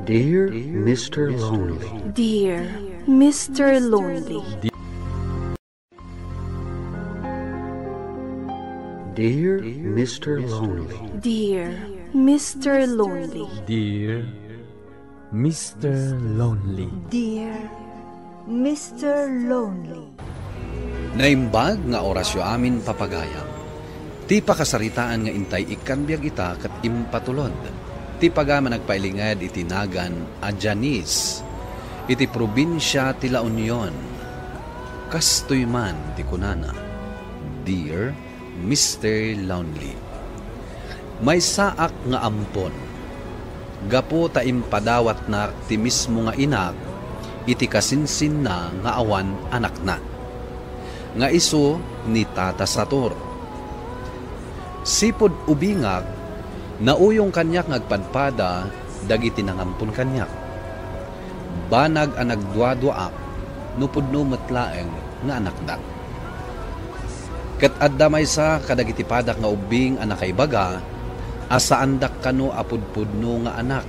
Dear Mr. Lonely. Dear Mr. Lonely. Dear Mr. Lonely. Dear Mr. Lonely. Dear Mr. Lonely. Dear Mr. Lonely. Naimbag nga orasyo amin papagayam. Ti pakasaritaan nga intay ikanbiag ita kat impatulod. Ti pagama nagpailingad itinagan a Janice. Iti probinsya ti La Union. Kastoy man ti kunana. Dear Mr. Lonely. May saak nga ampon. Gapo ta impadawat na ti mismo nga inak, iti kasinsin na nga awan anak na. Nga iso ni Tata Sator. Sipod ubingak, nauyong kanyak ngagpadpada, dagiti nangampon kanyak. Banag ang nagdwa-dwaak, nupudno matlaeng nga anak da. Kat addamay sa kadagiti padak nga ubing anak kay baga, asaandak kano apudpudno nga anak.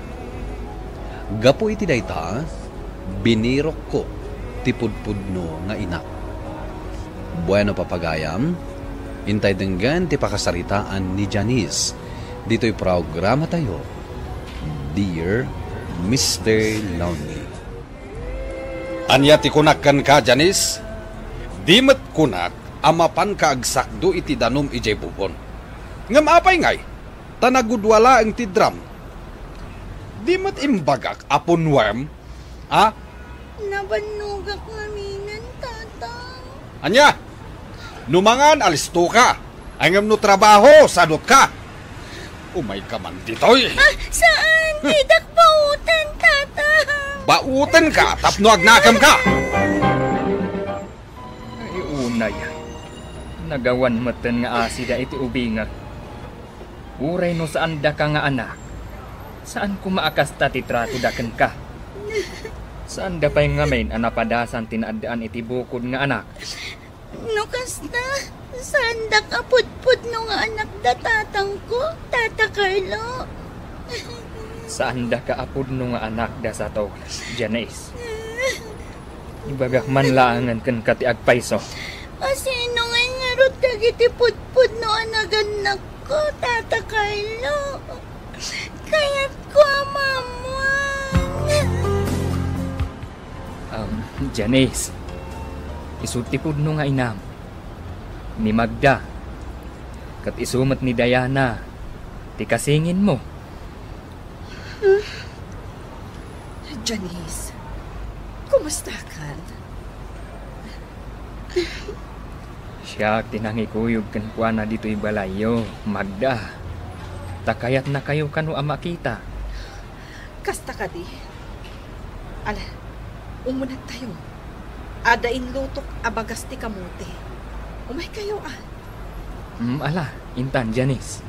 Gapo iti dayta, binirok ko tipudpudno nga inak. Bueno papagayam, intay denggan ti pakasaritaan ni Janice. Dito'y programa tayo, Dear Mr. Lonely. Anya ti kunakkan ka, Janice? Di met kunak, amapan ka agsakdo iti danom ijay bubon. Ngam apay ngay, tanagudwala ang ti drum. Di met imbagak apon worm, ha? Nabanugak ngaminan, tata. Anya, numangan alisto ka. Angam no trabaho, sadot ka. Umay ka man ditoy. Saan? Tidak bautan, tata. Bautan ka, tapno agnakam ka. Ay unay, nagawan matan nga asida iti ubinga. Uray no saan da ka nga anak. Saan ko maakasta ti trato daken ka? Saan da pa'y ngamain anapadasan tinaadaan iti bukod nga anak? No kasta, saan da ka pudpud no nga anak da tatang ko, Tata Carlo? Saan da ka apod no nga anak da sa to, Janice? Ibagak man laangan kan kati agpaiso. Sino nga ngarot dagiti pudpud no anaganak ko, Tata Carlo? Kaya't ko amamuan. Janice, isutipod no nga inam. Ni Magda, kat isumat ni Diana, ti kasingin mo. Janice, kumusta ka? Siya tinangikuyog kan kuha na dito'y balayo, Magda. Takayat na kayo kanu ang makita. Kasta ka di. Ala, umunag tayo. Adain lutok abagas ti kamote. Umay kayo Ala, intan Janice.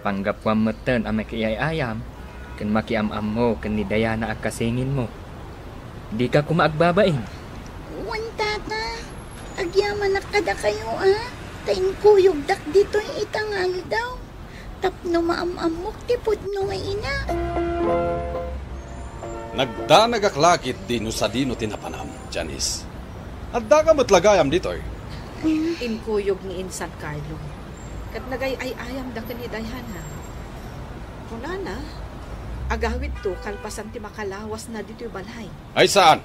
Panggap wa meten amay kayayayam, kan makiam-am mo kan ni Diana ak kasingin mo. Di ka kumaagbabain. Wan, tata. Agyaman na kada kayo, Tain kuyog dak dito'y itangal daw. Tapno maam-amok tipod no nga ina. Nagdanagaklakit dino sa dino tinapanam, Janice. At daga matlagayam ditoy. Inkuyog ni Insan Carlo. Kat nagay ay ayam da ni Diana. Kuna na, agawid to kalpasan ti makalawas na dito'y balay. Ay saan?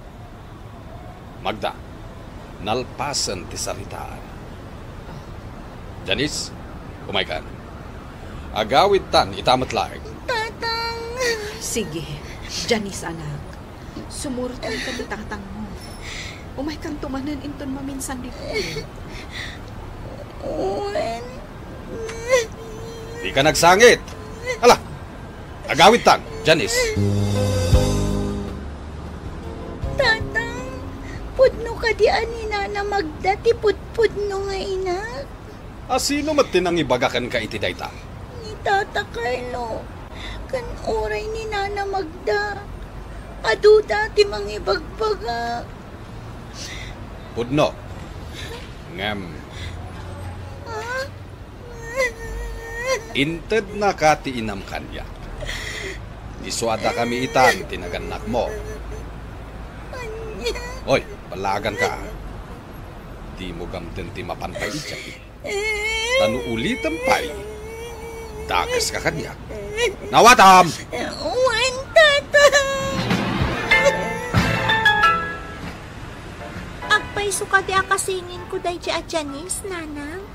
Magda, nalpasan ti saritaan. Janice, kumaykan. Agawid tan itamat laing. Tatang. Sige, Janice anak. Sumurtan ka ni tatang mo. Umay kang tumanan inton maminsan dito. Uwan. Di ka nagsangit. Ala, agawid tan, Janice. Tatang, pudno ka di anina na Magda ti pudpudno nga ina. Sino matinang ibagakan ka iti dayta? Ni Tata Carlo, kan oray ni Nana Magda. Aduda ti mangibagbaga. Pudno. Ngem. Inted na ka ti inam kanya. Isuada kami itan, tinaganak mo. Oy, balagan ka. Di mo gamten ti mapanpay ijay. Tanu ulitan pay. Dakas ka kanya. Nawatam! Wan, tata! Agpay suka di akasingin ko day di Janice, nanang.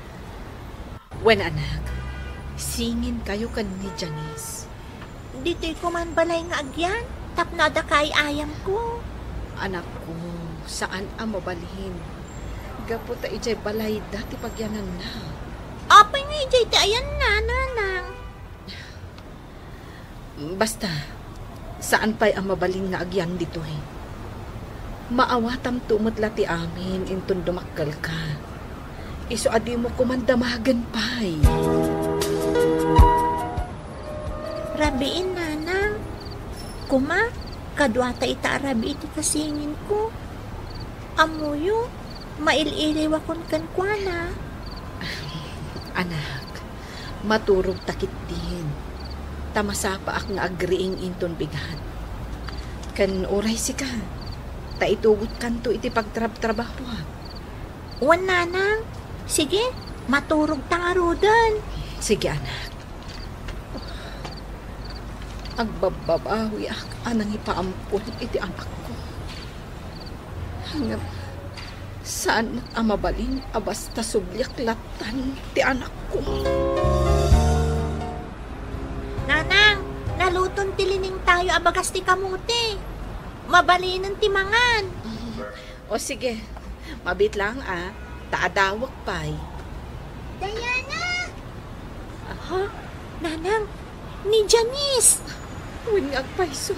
Wen anak, singin kayo kan ni Janice. Dito'y ko man balay nga agyan, tapnada kay ayam ko. Anak ko, saan ang mabalhin? Gaputa ijay balay dati pagyanan na. Apay nga ijay di ayan na, nanang. Basta, saan pa'y ang mabaling nga agyan dito eh? Maawatam tumutla ti amin intun dumakkel ka. Iso adi mo kumandamagan pa'y. Rabiin, nanang. Kuma, kadwata ita arabi iti kasingin ko. Amuyo, maililiwa kon kankwana. Anak, maturog takit din. Tamasapa ak nga agriing inton bigat. Kan oray si ka. Taitugot kanto iti pagtrabaho. Wan, nanang. Sige, maturog tangarudan. Sige, anak. Agbababawi ak anang ipaampun iti anak ko. Hanggang saan ang mabaling abasta sublyak latan ti anak ko. Nanang, naluton tilining tayo abagas ti kamuti. Mabalinan ti mangan. O sige, mabit lang taadawak pa'y. Diana! Aha, nanang, ni Janice. Uwin nga agpaiso.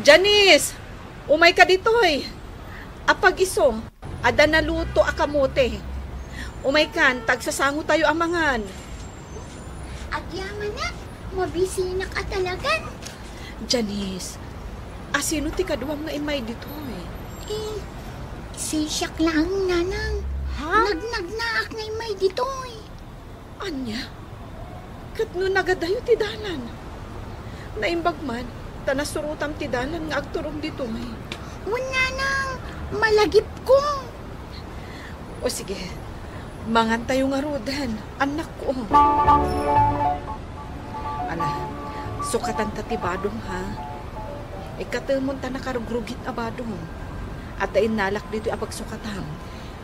Janice! Umay ka ditoy. Apag iso, ada naluto akamote. Umay kan, tagsasango tayo amangan. Agyaman na, mabisina ka talagan. Janice, asino ti kaduam nga imay ditoy? Sisyak lang, nanang. Ha? Nagnagnaak na may ditoy. Anya? Kat no nagadayo ti dalan. Naimbag man, tanasurutam ti dalan nga agturong ditoy. Wala nang, malagip ko. O sige, mangan tayo nga rodan, anak ko. Ala, sukatan ta ti badong ha. Ikatemon ta nakarugrugit a badong. At dain nalak dito apag sukatan.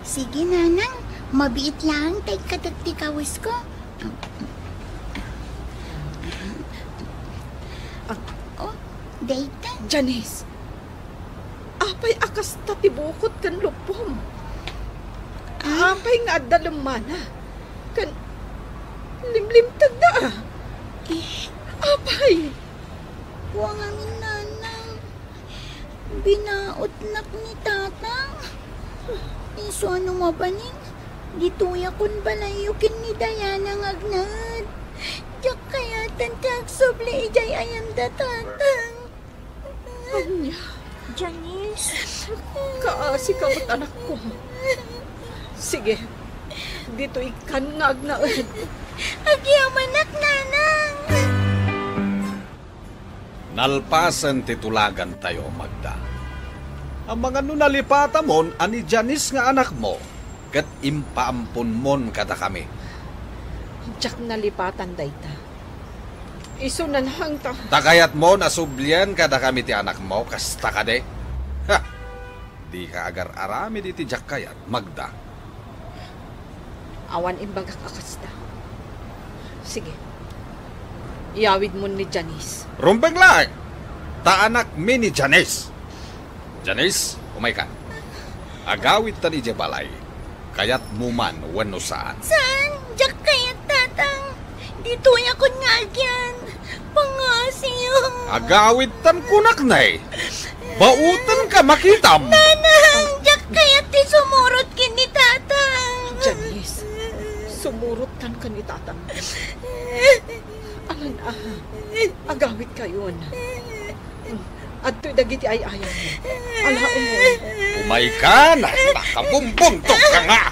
Sige, nanang, mabiit lang, tay katagtikawis ko. Oh, dayta. Janice, apay akas ta ti bukot kan lupom. Apay nga addalamana. Kan limlimtag na. Apay. Huwag amin, nanang. Binaot nak ni tatang. Iso ano mabaning? Dituya kun balayukin ni Diana ngagnad. Diyak kaya tantag subli ijay ayam da tatang. Anya, Janice. kaasi ka mo't anak ko. Sige, dito ikan nga agnaad. Agyamanak, nanang. Nalpasan titulagan tayo, Magda. Ang mga nunalipata mon, ani Janice nga anak mo, kat impaampon mon kada kami. Diyak nalipatan dayta. Iso nanhang ta. Takayat mo nasublian kada kami ti anak mo, kasta ka de. Ha! Di ka agar arami di ti jak kayat, Magda. Awan imbagak akasta. Sige, iawid mo ni Janice. Rumpeng lang! Ta anak mi ni Janice. Janice, umay ka. Agawit ta ni Jebalay. Kayat muman wano saan. Saan? Diyak kaya tatang. Dituya kun nga agyan. Pangasiyo. Agawit tan kunak na eh. Bautan ka makitam. Nanang, diyak kaya ti sumurot kin ni tatang. Janice, sumurutan ka ni tatang. Alan agawit kayo na. At to'y dagiti ay ayaw mo. Alaon mo. Umay ka na. Nakabumbuntok ka nga.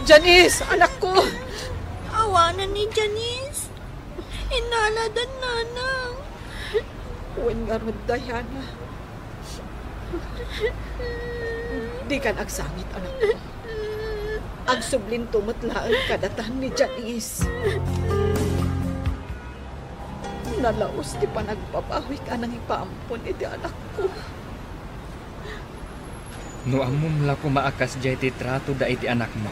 Janice, anak ko. Awanan ni Janice. Inaladan, nanang. Uwan nga ron, Diana. Di ka nagsangit, anak ko. Ang sublin tumatlaan kadatan ni Janice. Nalaos di pa nagpapawi ka nang ipaampon iti anak ko. No amom la ko maakas jay ti trato da iti anak mo.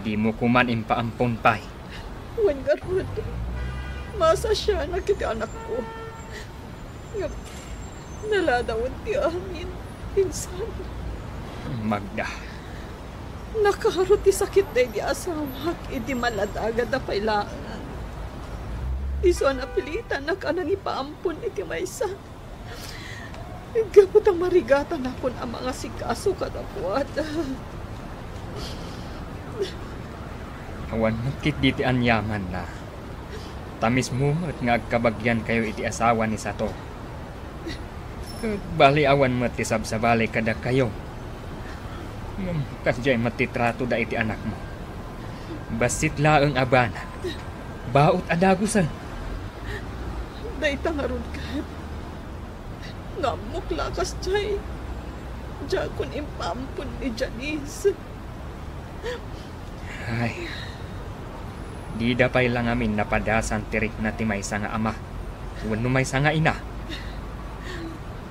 Di mo kuman impaampon pay. Uwan nga ron. Masa siya na kiti anak ko. Naladawon ti amin. Pinsan. Magda. Nakaharot ti sakit na di asawak. Iti maladagad na pailangan. Iso na pilitan na ka nang ipaampon iti maysa. Gabot ang marigatan akon ang mga sikaso kadapuat. Awan mukit di ti anyaman na. Tamis mo at nga agkabagyan kayo iti asawa ni Sato. Bali awan mo ti sabsabali kada kayo. Kasjay matitrato da iti anak mo. Basit laeng abana. Baot adagusan. Dahil tangarod ka. Ngamok lakas jay. Jakon impampun ni Janice. Ay. Di dapay lang amin napadasan tirik na ti maysa nga ama. Wano maysa nga ina.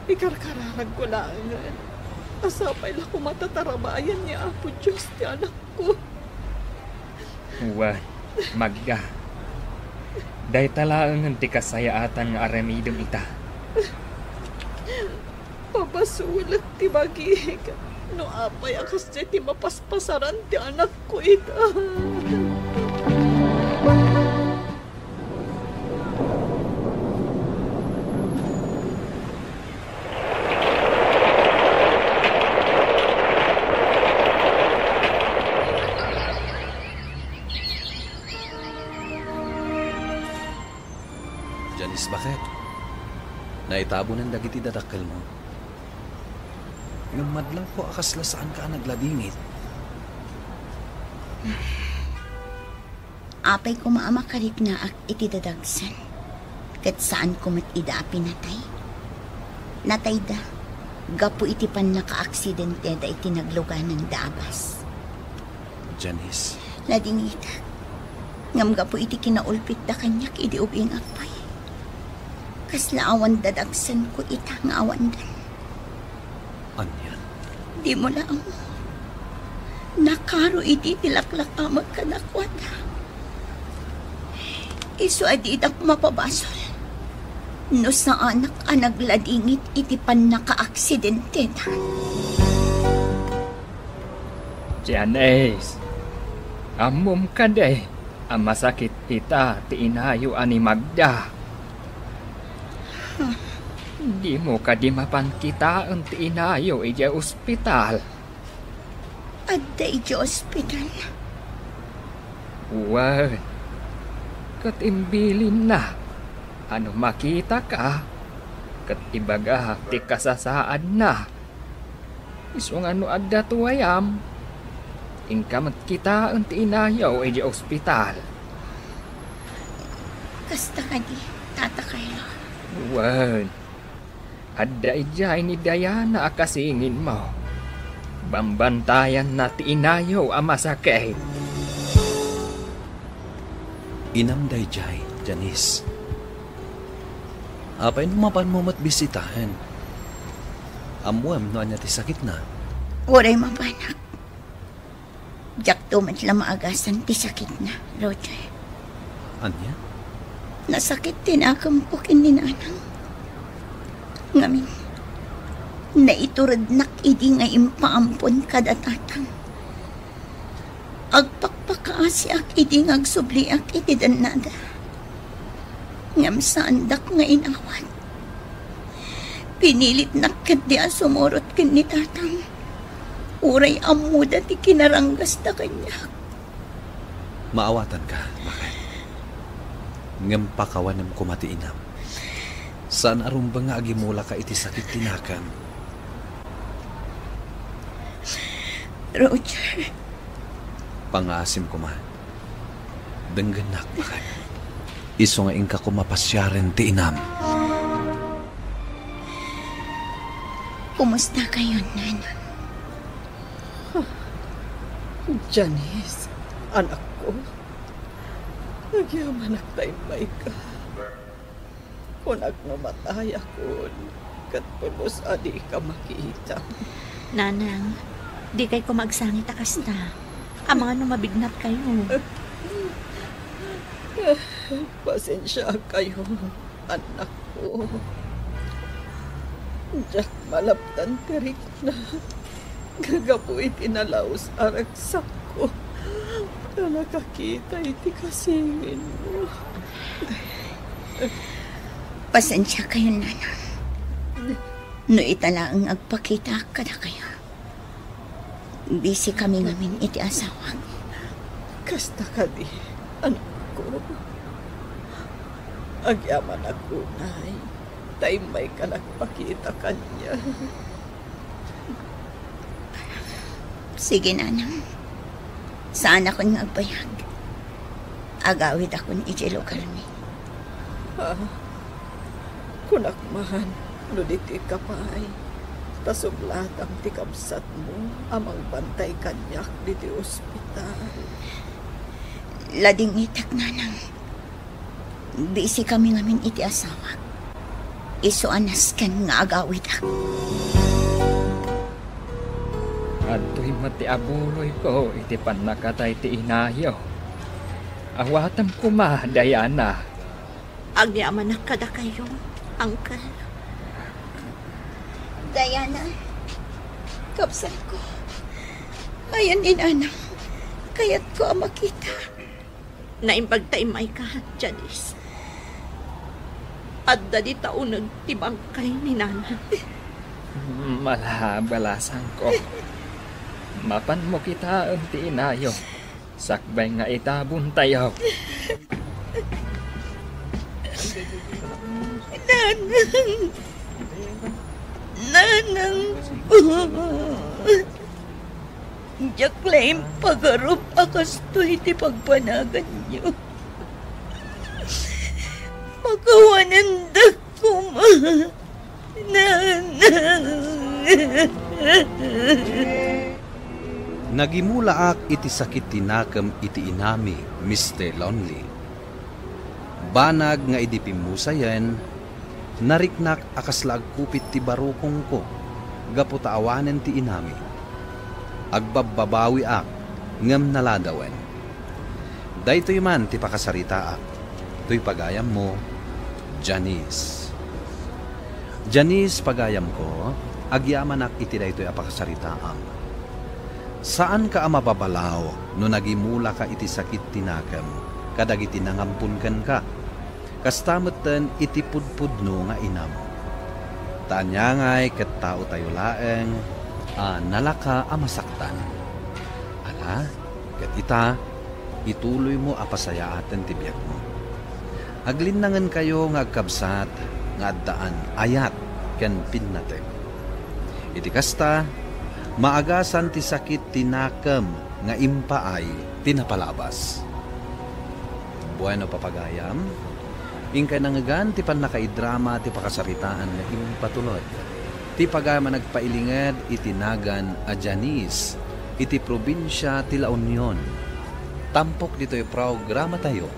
Ikarkararag ko lang. Asapay lang ko matatarabayan niya Apo Diyos ti anak ko. Uwan, Magda. Day talaang ti kasayaatan nga aramidom ita. Pabasulat ti bagig. No apay akas ti mapaspasaran ti anak ko ita. Janice, bakit? Naitabo ng dagiti dadakkel mo. Yung madlaw ko akasla saan ka nagladingit. Apay ko maamakarik na ak iti dadagsan. Kat saan ko matida pinatay. Natay da. Gapo iti pan naka-aksidente da iti naglugan ng daabas. Janice. Ladingita. Ngam gapo iti kinaulpit da kanyak iti ubing apay. Kasla awan dadagsan ko ita nga awan dan. Anya? Di mo lang. Nakaro iti tilaklak amag kadakwada. Iso adidak mapabasol. No sa anak nagladingit iti pan naka-aksidente na. Janice, amom ka day. Ang masakit ita ti inayo ani Magda. Di mo ka di mapankitaan ti inayo ija ospital. Adda ija ospital. Uwan, katimbilin na. Ano makita ka? Katibaga ti kasasaan na. Isong ano adda tuwayam. Ingka magkitaan ti inayo ija ospital. Kasta ka di, tatakayo. Uwan, adda ijay ni Diana akasingin mo. Bambantayan na ti inayo ang masakit. Inamday jay, Janice. Apay numapan mo matbisitahan. Amuam no anya ti sakit na. Waray mabanak. Jak tumat lang maagasan ti sakit na, Roger. Anya? Nasakit tinakampok ni nanang. Ngamin, naiturad nak idi nga impaampon kada tatang. Agpakpakaasi ak idi nga agsubli ak iti danada. Ngam saan dak nga inawat. Pinilit nakkat di sumurot kin ni tatang. Uray amuda ti kinaranggas na kanya. Maawatan ka, bakit? Ngam pakawanem kumati inam. Saan arumba nga agimula ka iti sakit tinakan? Roger. Pangasim ko man. Dengganak bakit? Iso nga ingka ko mapasyaren ti inam. Kumusta kayo, Nanang? Janice, anak ko. Nagyaman nagtaymay ka. Kung agnamatay ako, katpulos adi ka makita. Nanang, di kay ko magsangit akasta. Ang mga numabignat kayo. Pasensya kayo, anak ko. Diyak malaptan tirik na. Gagapoy tinalaos aragsak ko. Na nakakita iti kasingin mo. Pasensya kayo, Nanang. No itala ang agpakita ka na kayo. Busy kami ngamin iti asawang. Kasta ka di, anak ko. Agyaman ako, Nay. Taymay ka nagpakita kanya. Sige, Nanang. Saan ako ng agbayag? Agawid ako ni Ijelo Carmi. Kunakmahan, nuditi ka pa ay. Tasublat ang tikabsat mo, amang bantay kanyak diti ospital. Lading itak, Nanang. Busy kami ngamin iti asawa. Iso anas kan nga agawid ako. Adto'y mati abuloy ko, iti panakatay ti inayo. Awatam ko ma, Diana. Agyaman na kada kayo, Uncle. Diana, kapsal ko. Ayan inanang, kaya't ko ang makita. Naimbagtaimay ka, Janice. At dadi taunag tibangkay ni Nana. Malabalasan ko. Mapan mo kita ang ti inayo. Sakbay nga itabon tayo. Nanang! Nanang! Jaklaim pagarup akas to iti pagpanagan niyo. Magawanan ko ma. Nanang! Nagimulaak iti sakit tinakam iti inami, Mr. Lonely. Banag nga idipimusayan, nariknak akaslag kupit ti barukong ko, gaputaawanen ti inami. Agbababawi ak, ngam naladawen. Daytoy man ti pakasarita ak, to'y pagayam mo, Janice. Janice, pagayam ko, agyaman ak iti daytoy apakasaritaam. Saan ka mapabalaw no nagimula ka iti sakit tinakam, kadag iti nangampunkan ka, kastamutan iti pudpudno nga inam. Tanyangay ket tao tayo laeng, nalaka amasaktan. Ala, ket ita, ituloy mo apasayaaten ti biyak mo. Aglinangan kayo nga agkabsat, nga addaan ayat ken pinnate. Iti kasta, maagasan ti sakit tinakam nga impaay tinapalabas. Bueno papagayam, ingkay nangagan ti panakaidrama ti pakasaritaan nga impatulod. Ti pagama nagpailingad itinagan a Janice, iti probinsya ti La Union. Tampok dito'y programa tayo,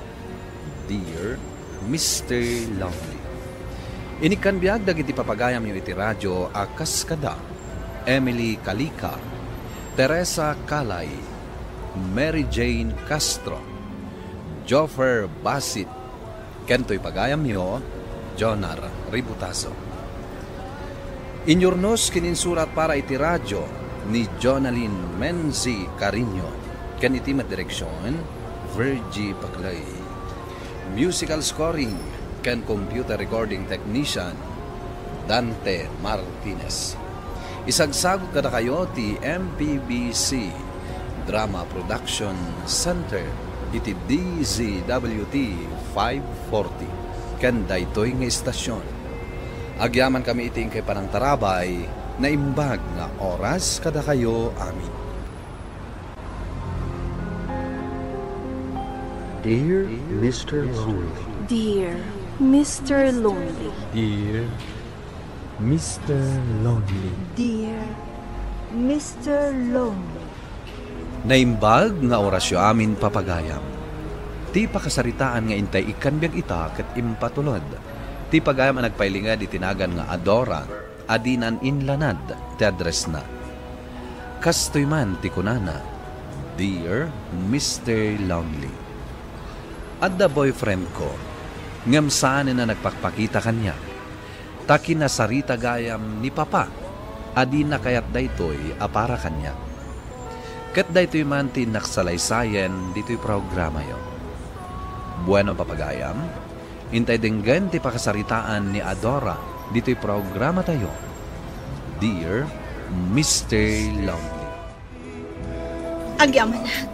Dear Mr. Lonely. Inikan biyag dagiti papagayam yung iti radyo a Kaskada, Emily Kalika, Teresa Kalay, Mary Jane Castro, Joffer Basit, kento'y pagayam nyo, Jonar Ributaso. Inyornos kininsurat para iti radyo ni Jonalyn Menzi Carino, ken iti direksyon, Virgie Paclay. Musical scoring, ken computer recording technician, Dante Martinez. Isagsagot kada kayo ti MPBC Drama Production Center iti DZWT 540 ken daytoy nga istasyon. Agyaman kami iting kay panang tarabay na imbag nga oras kada kayo amin. Dear Mr. Lonely, Dear Mr. Lonely. Dear Mr. Lonely. Dear Mr. Lonely. Naimbag nga orasyo amin papagayam. Ti pakasaritaan nga intay ikanbyag ita ket impatulod. Ti pagayam ang nagpailingad itinagan nga Adora, adinan inlanad, ti address na. Kastoy man ti kunana, Dear Mr. Lonely. Adda boyfriend ko, ngam saan na nagpakpakita kanya. Takin na sarita gayam ni Papa, adi na kayat daytoy apara kanya. Kat daytoy man tinaksalaysayan dito'y programa yo. Bueno papagayam, intay denggan ti pakasaritaan ni Adora dito'y programa tayo. Dear Mr. Lonely. Agyamanag,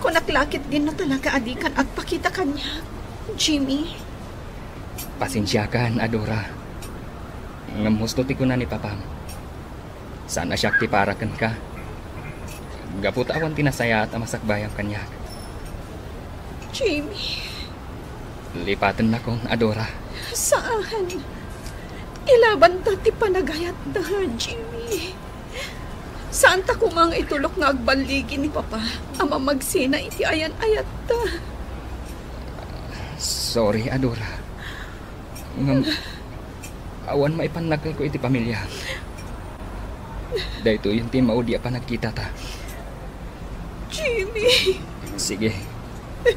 kung naklakit din na talaga adikan agpakita kanya, Jimmy. Pasensyakan, Adora. Ngam husto ti ko na ni Papam. Sana siya ti parakan ka. Gaput awan tinasaya at amasakbayang kanya. Jimmy. Lipatan na kong Adora. Saan? Ilaban ta ti panagayat na, Jimmy. Saan ta kumang itulok nga agbaligi ni Papa? Ama magsina iti ayan-ayat ta. Sorry, Adora. Ngam, awan maipanakal ko iti pamilya. Dahito yung ti maudi pa nagkita ta. Jimmy. Sige,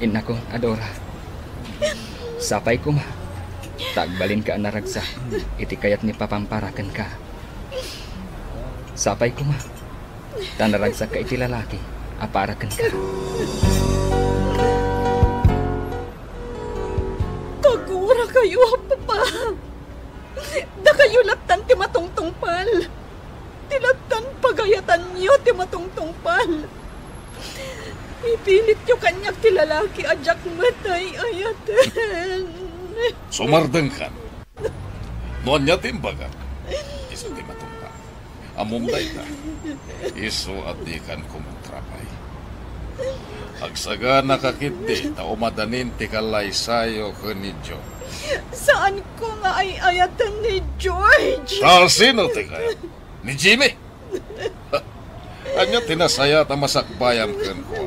ina ko, Adora. Sapay ko ma. Tagbalin ka anaragsa. Iti kayat ni papamparakan ka. Sapay ko ma. Tanaragsa ka iti lalaki. Aparakan ka. Tagura kayo, Papa. Da kayo latan ti matungtungpal. Tilatan pagayatan niyo ti matungtungpal. Ipilit yung kanyang tilalaki ajak matay ayatan. Sumardeng kan. Noon niya timbaga. Iso ti matumpa. Amumday ta. Iso at di kan kumuntrapay. Agsaga nakakiti ta umadanin ti kalaysayo ka ni Joe. Saan ko nga ay ayatan ni George? Sino ti kaya? Ni Jimmy? Anya tinasaya ta masakbayan ken ko.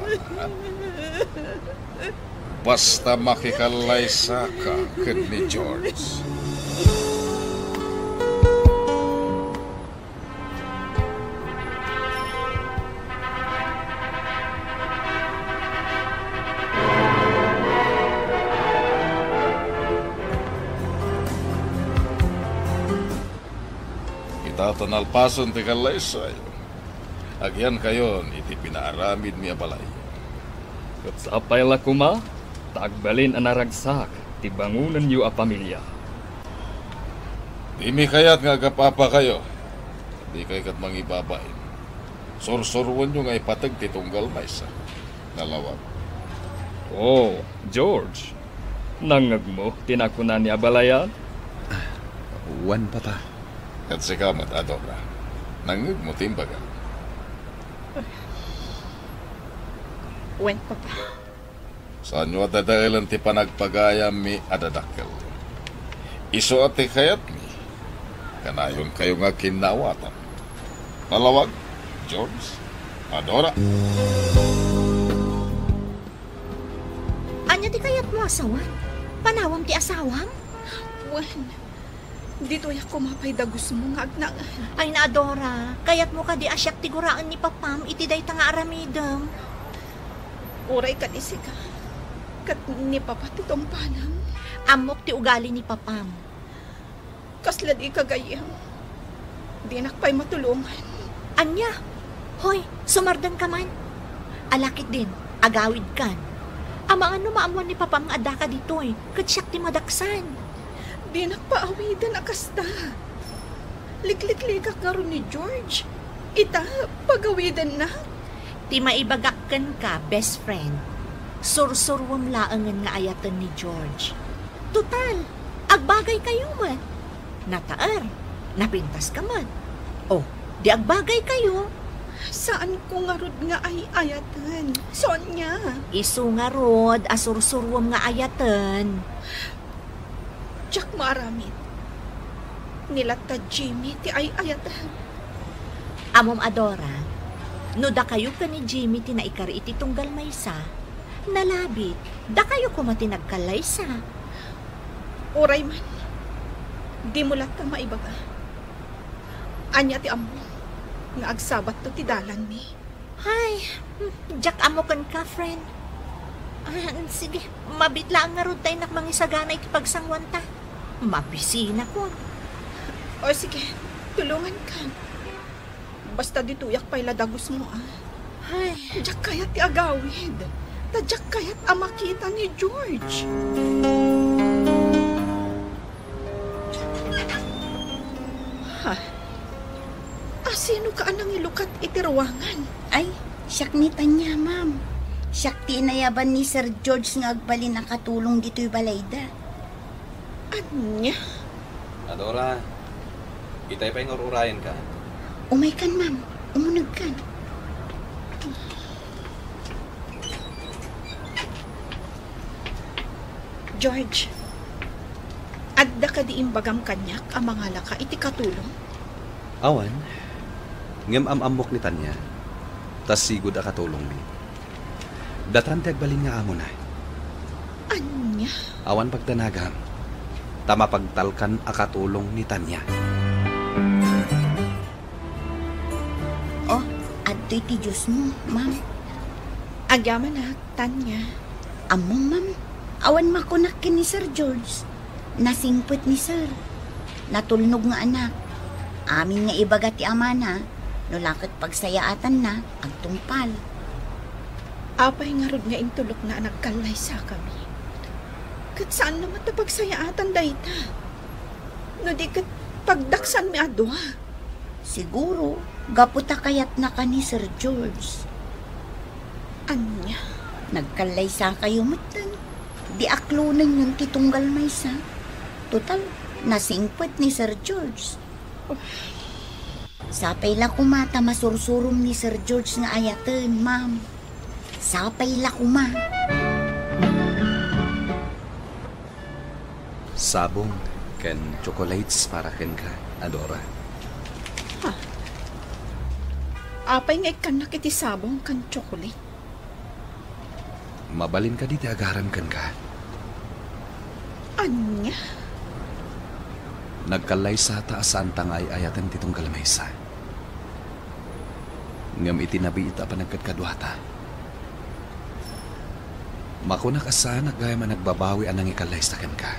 Basta makikalaysa ka ken ni George. Itatanalpason ti kalaysayo. Agyan kayon, iti pinaaramid mi abalay. Kat sapay la kuma, tagbalin anaragsak, ti bangunan yu a pamilya. Di mi kayat nga agapapa kayo. Di kay kat mangibabain. Sorsorwan nyo nga ipatag ti tunggal maysa. Nalawag. Oh, George. Nangag mo, tinakunan ni abalayan? Wan pa ta. Kat sikamat, Adora. Nangag mo timbaga. Wen, Papa. Saan nyo at dadailan ti panagpagayam mi adadakkel. Iso at ti kayat mi. Kanayon kayo nga kinawatan. Nalawag, George, Adora. Anya ti kayat mo asawan? Panawam ti asawam? Wen, dito ya kumapay dagos mo nga agnangan. Ay na Adora, kayat mo ka di asyak ti guraan ni Papam iti day nga aramidem. Uray ka isi ka. Kat ni Papa ti tumpalam. Amok ti ugali ni Papam. Kasla di kagayam. Di nakpay matulungan. Anya, hoy, sumardang ka man. Alakit din, agawid kan. Ama ano maamuan ni Papam nga ada ka ditoy, kat siyak ti madaksan. Di nakpaawidan akasta. Liklik-likak nga ron ni George. Ita, pagawidan na. Ti maibagakkan ka, best friend. Sursurwam laangan nga ayatan ni George. Total, agbagay kayo man. Nataar, napintas ka man. Oh, di agbagay kayo. Saan ko nga rod nga ay ayatan? Sonya. Isu nga rod, asursurwam nga ayatan. Jack maaramid. Nilata Jimmy ti ay ayatan. Amom Adora, no da kayo ka ni Jimmy ti naikari iti tunggal maysa, nalabit, da kayo kumati nagkalaysa. Oray man, di mo lata maibaga. Anya ti amo, nga agsabat to ti dalan mi. Ay, Jack amo kan ka, friend. Sige, mabitla nga rod tayo nakmangisagana iti pagsangwanta. Mabisina ko. O sige, tulungan ka. Basta dituyak pa'y ladagos mo, ah. Ay, Jack kayat ti agawid. Tadyak kayat amakita ni George. Ha? Sino ka anang ilukat iti ruwangan? Ay, siyak ni Tanya, ma'am. Siyak ti inayaban ni Sir George nga agbalin ang katulong dito'y balayda. Anya? Adora, itay pa yung ururayan ka. Umay kan, ma'am. Umunag kan. George, adda ka di imbagam kanyak ang mga laka iti katulong? Awan, ngem amok ni Tanya, tas sigud a katulong ni. Datan ti agbalin nga amo na. Anya? Awan pagtanagam, tama pagtalkan a katulong ni Tanya. Oh, adto'y ti Diyos mo, ma'am. Agyaman na, Tanya. Amo, ma'am. Awan makunak ni Sir George. Nasingput ni Sir. Natulnog nga anak. Amin nga ibaga ti ama na, no lakit pagsayaatan na, agtungpal. Apay nga rod nga intulok na nagkalay sa kami. Kat saan naman na pagsayaatan dayta? No di kat pagdaksan mi adwa. Siguro, gaputa kayat na ka ni Sir George. Anya? Nagkalay sa kayo matan. Di aklunan yung titunggal maysa. Total, nasingput ni Sir George. Sapay la kumata masursurum ni Sir George nga ayatan, ma'am. Sapay la kuma. Sabong ken chocolates para ken ka, Adora. Ha? Apay nga ikanak iti sabong kan chocolate. Mabalin ka di agaran ken ka. Anya? Nagkalay sa taasan tangay ayatan titong galamesa. Ngam itinabi ita pa nagkadkadwata. Makunak asa nagaya man nagbabawi anang ikalay sa ken ka.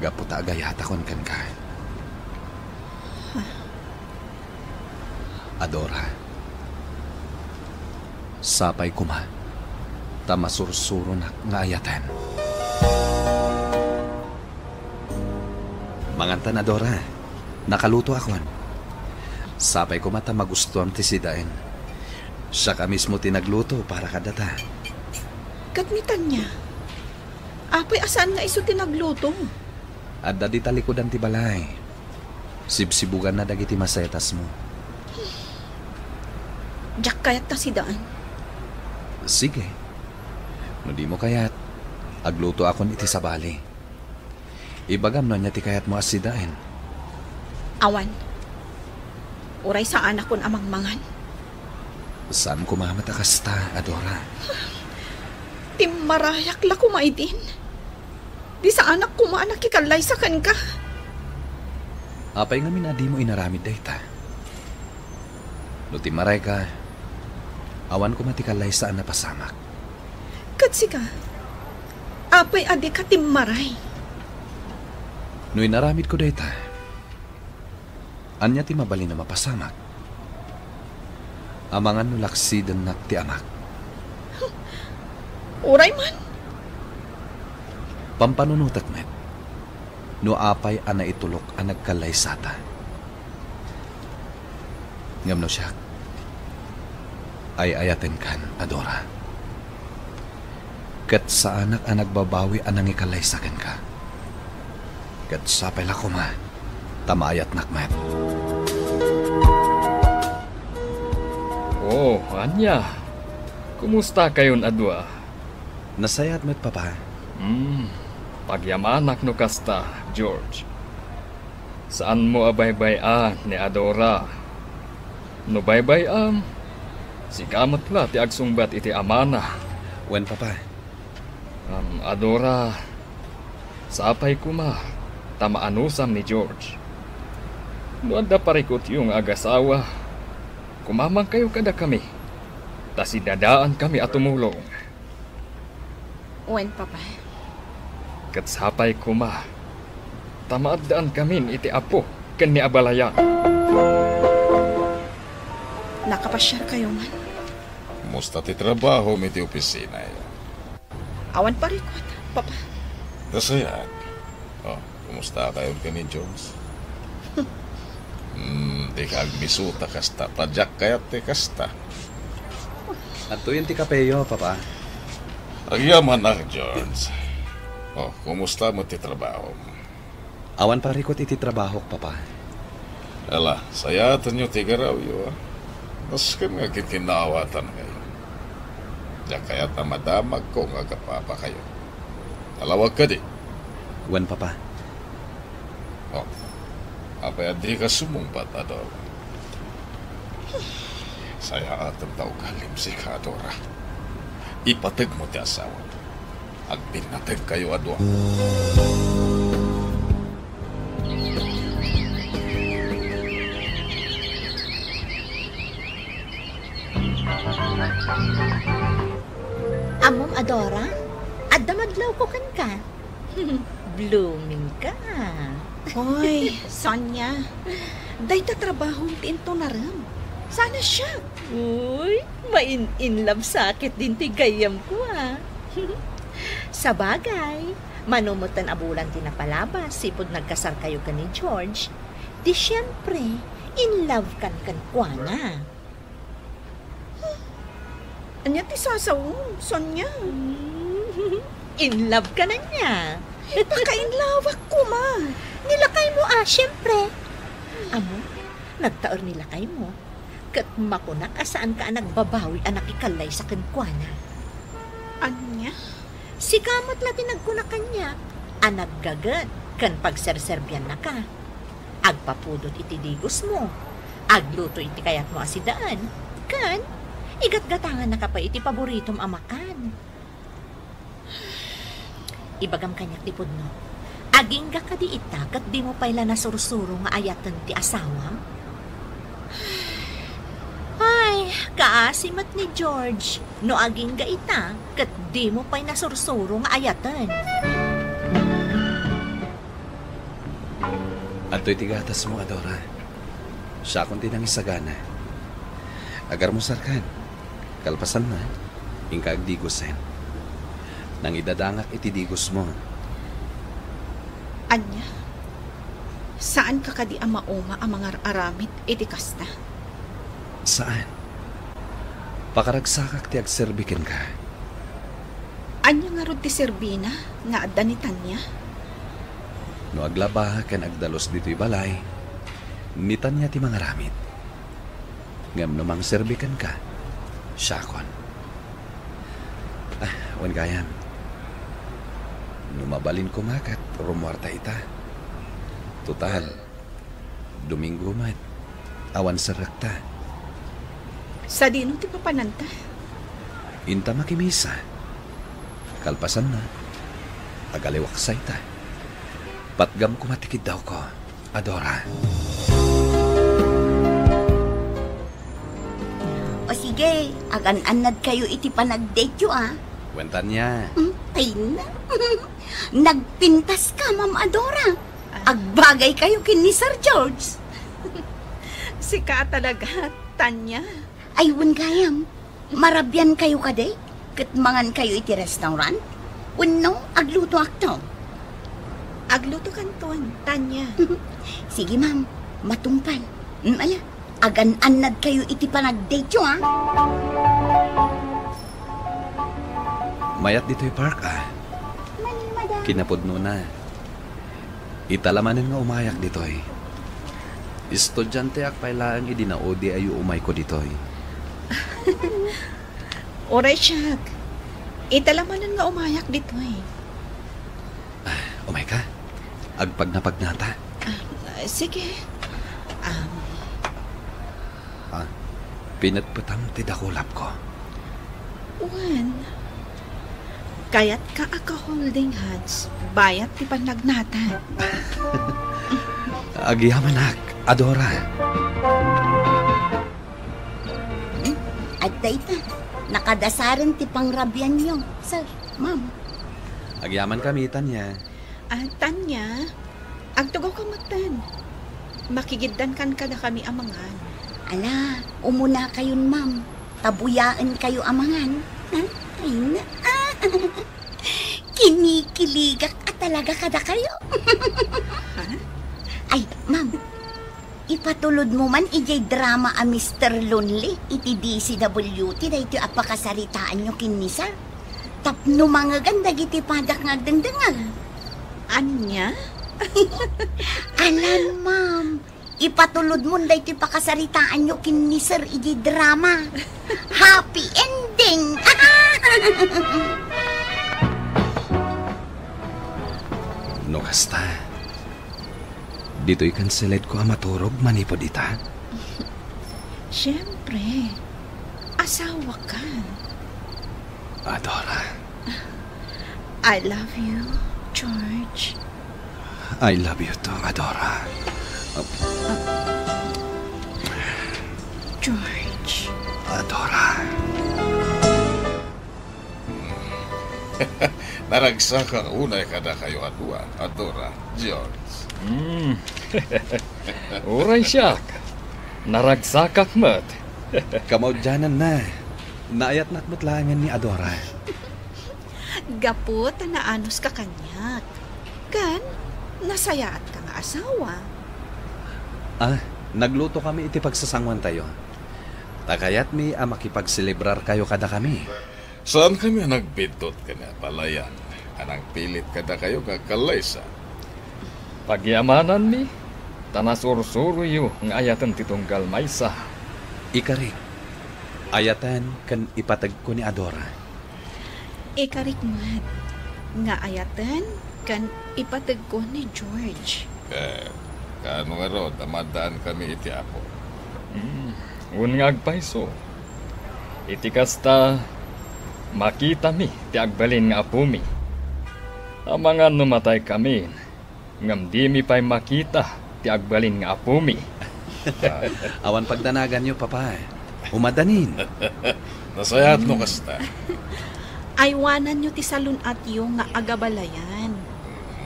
Gaputa agayata kon ken ka. Adora. Sapay kuma. Tamasursuro na nga ayatan. Mangantan, Adora. Nakaluto akon. Sapay ko mata magustuhan ti sidain. Siya ka mismo tinagluto para kadata. Katnitan niya. Apay asaan nga iso tinagluto? Adda di talikodan ti balay. Sibsibugan na dagiti masetas mo. Jack kayat ta si daan. Sige. No di mo kayat, agluto akon iti sabali. Ibagam na niya ti kayat mo asidain. Awan. Uray sa anak kon amang mangan. Saan kumamatakas ta, Adora? Timarayak la kumay din. Di sa anak kumaanak ikalay sa kan ka. Apay nga minadi mo inaramid dayta. No timaray ka, awan ko matikalay saan napasamak. Katsi ka, apay adi ka timaray. No inaramid ko dayta, anya ti mabali na mapasamak. Amangan no laksidan nak ti amak. Uray man. Pampanunutak met, no apay ana itulok ang nagkalay sata. Ngam no siya, ay ayaten kan, Adora. Kat sa anak ang nagbabawi anang ikalay sakin ka. Kat sapay la kuma, tamayat nakmet. Oh, Anya. Kumusta kayon adwa? Nasayat mo't papa. Pagyamanak no kasta, George. Saan mo abay-bayan ni Adora? No baybay si kamat pala ti agsungbat iti amana. Wen papa. Adora, sapay kuma, tamaanusam ni George. Noon da parikot yung agasawa, kumamang kayo kada kami. Tas idadaan kami at tumulong. Wen, papa. Kat sapay kuma, tamaadaan kami iti apo ken ni abalayan. Nakapasyar kayo man. Musta ti trabaho mi ti opisina ya? Awan parikot, papa. Dasayat. Oh, kumusta kayo ka ni Jones? Di ka agmisuta kasta. Padyak kayat ti kasta. At tuyin ti kapeyo, papa. Agyaman ang Jones. Oh, kumusta mo ti trabaho? Awan parikot iti trabaho, papa. Ala, sayatan nyo ti garawyo. Naskan nga kinawatan kayo. Diyan kaya tamadamag ko nga kapapa kayo. Talawag ka di. Wen, papa. Oh, apay di ka sumumpat, Adora. Saya atang tao kalim si Adora. Ipatag mo ti asawa. Agbinatag kayo, Adwa. Amom Adora, adda madlaw ko kan ka. Blooming ka. Hoy, Sonia. Day ta trabaho tinto na rin. Sana siya. Uy, in love sakit din ti gayam ko Sa bagay, manumutan abulan ti napalabas sipod nagkasar kayo ka ni George. Di syempre, in love kan kuana. Anya ti sasaw, Sonia. In love ka na niya. Paka-in love ako, ma. Nilakay mo syempre. Amo, nagtaor nilakay mo. Kat makunak asaan ka nagbabawi anak ikalay sa kankwana. Anya? Si kamot la tinagkunakan niya. Anak gagat kan pagserserbyan na ka. Agpapudot iti digos mo. Agluto iti kayat mo asidaan. Kan, igatgatangan na ka pa iti paboritom amakan. Ibagam kanyak tipod no. Aging ka di itak at di mo pala nasursuro nga ayatan ti asawa. Ay, kaasimat ni George. No aging ga ita, kat di mo pa'y nasursuro nga ayatan. At to'y tigatas mo, Adora. Siya kung tinang isagana. Agar mo sarkan. Kalpasan na, ingka agdigosen. Nang idadangak itidigos mo. Anya? Saan ka kadi amaoma ang mga aramid iti kasta? Saan? Pakaragsakak ti agserbikin ka. Anya nga rod ti Serbina nga adda ni Tanya? No aglaba kan agdalos dito'y balay, nitan niya ti mga ramit. Ngam namang serbikan ka, syakon. Wan gayam. Numabalin ko makat, rumwarta ita. Total, Domingo mat, awan sarakta. Sa dino ti papananta? Inta makimisa. Kalpasan na, agaliwaksay ta. Patgam kumatikid daw ko, Adora. O sige, agan-anad kayo iti panag-date yo Wentan niya. Ay na. Nagpintas ka, Ma'am Adora. Agbagay kayo kin ni Sir George. Si ka talaga, Tanya. Ay, gayam. Marabyan kayo kaday. Katmangan kayo iti restaurant. Uno, agluto akto. Agluto kanton, Tanya. Sige, ma'am. Matungpan. Ala, agan-anad kayo iti panag-date yo, Mayat dito'y park, Kinapudno na. Italamanin nga umayak dito'y. Estudyante ak pailaang idinaodi ayo umay ko dito'y. Oray siya. Italamanan nga umayak dito eh. Umay ka? Agpag na pagnata. Sige. Pinatputang tidakulap ko. Uwan. Kaya't ka aka holding hands, bayat ti panagnata. Agiyamanak, Adora. At dayta, nakadasaran ti pangrabyan niyo. Sir, ma'am. Agyaman kami, Tanya. Tanya, agtugaw ka matan. Makigiddan kan kada kami amangan. Ala, umuna kayon, ma'am. Tabuyaan kayo amangan. Ay na. Kinikiligak at talaga kada kayo. Ay, ma'am. Ipatulod mo man ijay drama a Mr. Lonely iti DCWT na iti apakasaritaan nyo kinisa. Tapno mga ganda giti padak ngagdengdengal. Anya? Alan, ma'am. Ipatulod mo na iti pakasaritaan nyo kinisa iti drama. Happy ending! No kasta. Dito'y kanseled ko maturog manipod ita. Siyempre. Asawa ka. Adora. I love you, George. I love you too, Adora. George. Adora. Naragsak ang unay kada kayo adua, Adora, George. Uray siya. Naragsakak mat. Kamaudyanan na. Naayat nakmatlangan ni Adora. Gapot na anos ka kanyak. Kan, nasayaat ka nga asawa. Nagluto kami iti pagsasangwan tayo. Takayat mi makipagselebrar kayo kada kami. Saan kami nagbidot ka na palayan? Anang pilit kada kayo kakalaysa. Pagyamanan mi, tanasursuro yu ng ayatan titunggal maysa. Ikarik, ayatan kan ipatag ko ni Adora. Ikarik mat, nga ayatan kan ipatag ko ni George. Kaano nga ro, damadaan kami iti apo. Unngagpaiso. Iti kasta, makita mi, ti agbalin nga apo mi. Amangan numatay kami, ngam di mi pa'y makita, ti agbalin nga apo mi. Awan pagdanagan nyo, papa. Umadanin. Nasayat no kasta. Aywanan nyo ti salun at yung nga agabalayan.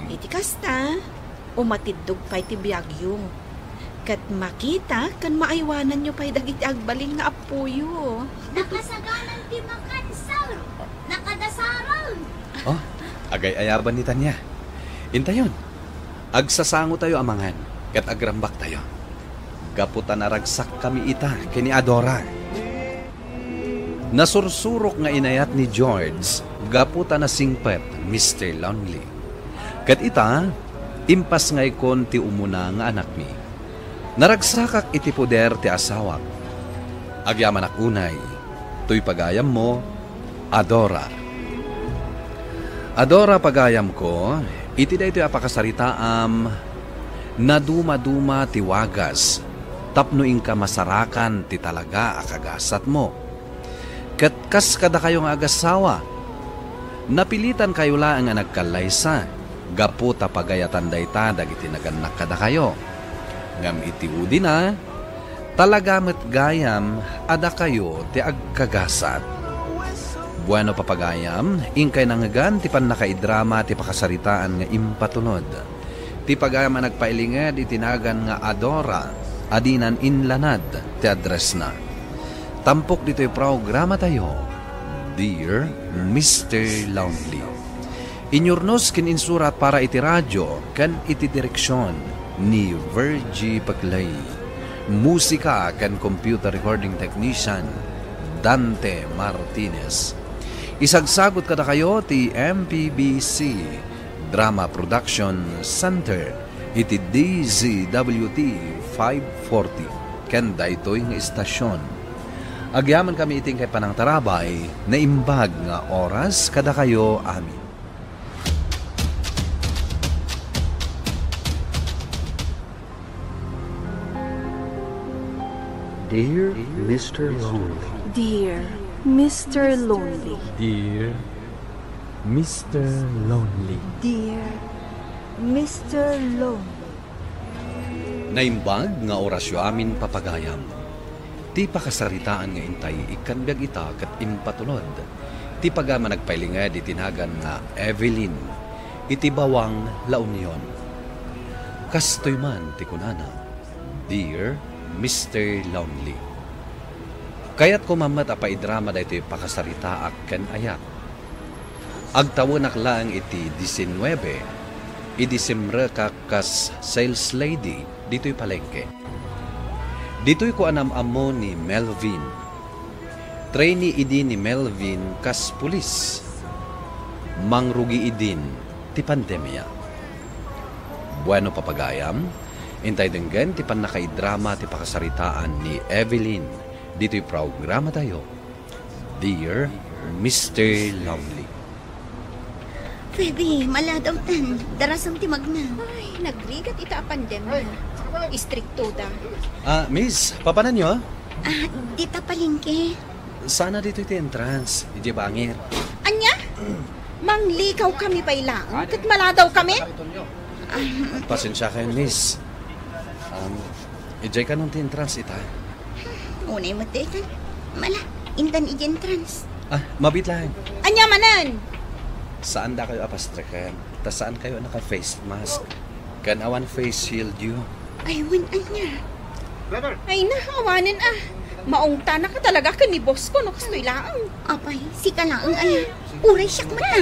Iti kasta, umatidog pa'y ti biyagyo. Kat makita, kan maaywanan nyo pa'y dagiti agbalin nga apuyo. Nakasaganan ti makansal. Nakadasaran. Agay ayaban ni Tanya. Intayon. Agsasango tayo amangan. Kat agrambak tayo. Gaputan naragsak kami ita kini Adora. Nasursurok nga inayat ni George. Gaputan na singpet Mr. Lonely. Kat ita, impas nga ikon ti umuna nga anak mi. Naragsakak iti poder ti asawak. Agyaman ak unay, tuy pagayam mo, Adora. Adora pagayam ko, iti da ito apakasaritaam, naduma-duma ti wagas, tapnuing ka masarakan ti talaga akagasat mo. Katkas kada kayong agasawa, napilitan kayo lang nga nagkalaysa, gaputa pagayatan dayta dagiti naganak kada kayo. Ngam iti udi na, talaga met gayam, ada kayo ti agkagasat. Bueno papagayam, ingkay nangagan ti pan nakaidrama ti pakasaritaan nga impatulod. Ti pagayam nagpailingad itinagan nga Adora, adinan inlanad ti address na. Tampok dito'y programa tayo, Dear Mr. Lonely. Inyurnos kin insurat para iti radyo, kan iti direksyon ni Virgie Paglay. Musika kan computer recording technician, Dante Martinez. Isagsagot kada kayo ti MPBC Drama Production Center iti DZWT 540 ken daytoy nga istasyon. Agyaman kami iting kay panang tarabay na imbag nga oras kada kayo amin. Dear Mr. Lonely. Dear Mr. Lonely. Dear Mr. Lonely. Dear Mr. Lonely. Naimbag nga orasyo amin papagayam. Ti pakasaritaan nga intay ikanbyag ita kat impatulod. Ti pagama nagpailingad itinagan nga Evelyn. Iti bawang La Union. Kastoy man ti kunana. Dear Mr. Lonely. Kaya't kumamat apaidrama da iti pakasarita akken ayak. Agtawon aklang iti 19. Idisembre kakas sales lady dito'y palengke. Dito'y ko anam-amo ni Melvin. Trainee idin ni Melvin kas pulis. Mangrugi idin ti pandemya. Bueno papagayam, intay denggan ti panakaidrama ti pakasaritaan ni Evelyn. Dito'y programa tayo. Dear Mr. Lonely. Pwede, maladaw tan. Darasam ti magna. Ay, nagrigat ita a pandemya. Istrikto da. Miss, papanan nyo? Dita palengke. Sana dito iti entrance. Di bangir. Anya? Manglikaw kami pa ilang. Kat maladaw kami? Pasensya kayo, miss. Ijay ka nung ti entrance ita. Unay mo tetan. Mala, indan i-entrance. Mabit lang. Anya manan? Saan da kayo apastrekan? Ta saan kayo naka-face mask? Kan awan face shield you? Aywan anya. Ay na, awanan Maungta na ka talaga ka ni boss ko, no? Kastoy laang. Apay, si ka laang aya. Uray siyak man na.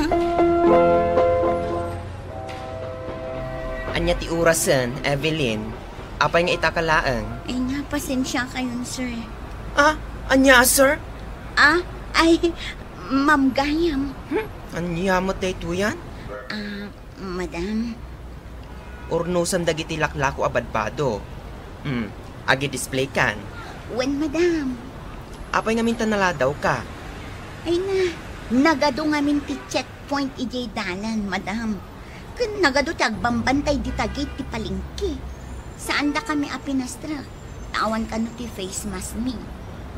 Anya ti urasan, Evelyn. Apay nga itakalaang. Ay na, pasensya kayon, sir. Anya, sir? Ay, Ma'am Gayam. Anya mo tayo tuyan? Madam. Urnusan dagiti laklako abadbado. Agi display kan. Wen, madam. Apay nga minta naladaw ka. Ay na, nagado nga min ti checkpoint ijay dalan, madam. Kun nagado ti agbambantay di tagit ti palingki. Saan da kami apinastra? Tawan ka no ti face mask mi.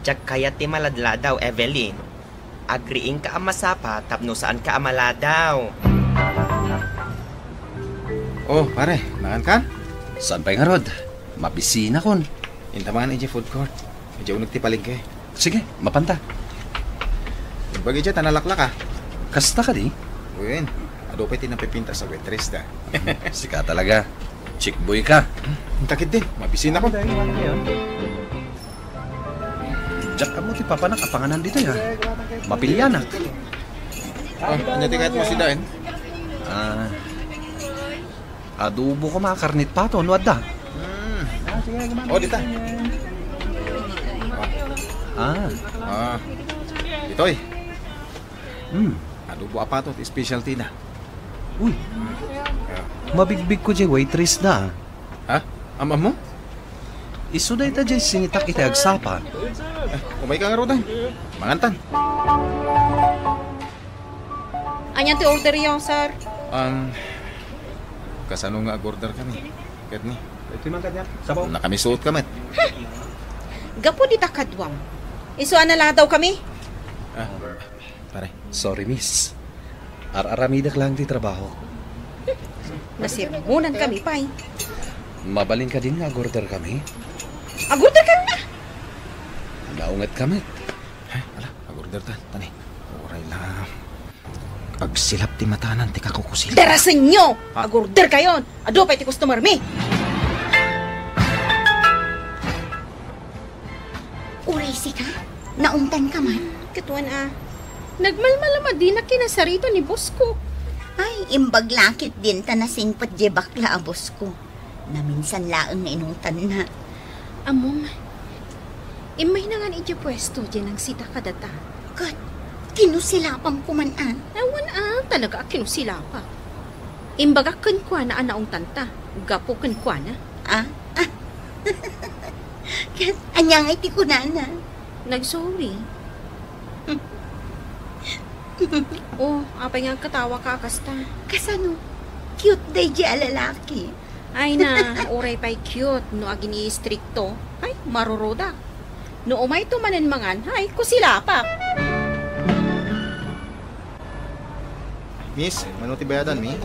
Diyak kaya ti maladladaw, Evelyn. Agriing ka amasapa, tapno saan ka amaladaw. Oh, pare, makan kan? Saan pa nga rod? Mabisina kon. Intamaan iji food court. Medyo unag ti palengke. Sige, mapanta. Bagi dyan, tanalaklak ka. Kasta ka di? Uwin, adopay tinapipinta sa waitress da. Sika talaga. Chick boy ka. Takit din, mabisina ko. Diyak ka mo ti papanak apanganan dito ya. Mapilyanak. Anyati kahit mo si Dain? Adobo ko makakarnit pa to, nuad da. Dita. Itoy. Adobo apato, specialty na. Uy. Mabigbig ko dyan, waitress da. Amam mo? Isu da ita dyan sinitak iti agsapa. Umay ka nga ro Dan. Mangantan. Anya ti order yung, sir? Kasano nga order kami. Kat ni. Sabaw. Na kami suot kamat. Gapo di takadwam. Isuan na daw kami? Pare. Sorry, miss. Araramidak lang ti trabaho. Nasirmunan kami, pay. Mabalin ka din nga order kami. Agorder ka na! Naungat kami. Ala, agorder ta. Tani. Oray lang. Agsilap ti matanan, ti kakukusil. Darasan nyo! Agorder kayon! Ado pa iti customer mi! Uray si ka? Naungtan ka man? Katuan nagmalmalama din na kinasarito ni boss ko. Ay, imbaglakit din ta na singpat je bakla abos ko. Na minsan laang na inutan na. Among, imay na nga iti pwesto dyan ang sita kadata. Kat, kinusilapang kumanan. Awan talaga kinusilapa. Imbaga kenkwa na anaong tanta. Gapo kenkwa na. Kat, anyang iti kunana. Nagsorry. Oh, apay nga katawa ka kasta. Kasano? Cute day di lalaki. Ay na, oray pa'y cute. No agin i-stricto. Ay, maruroda. No umay tumanan mangan, ay, kusilapak. Miss, manuti bayadan, mi?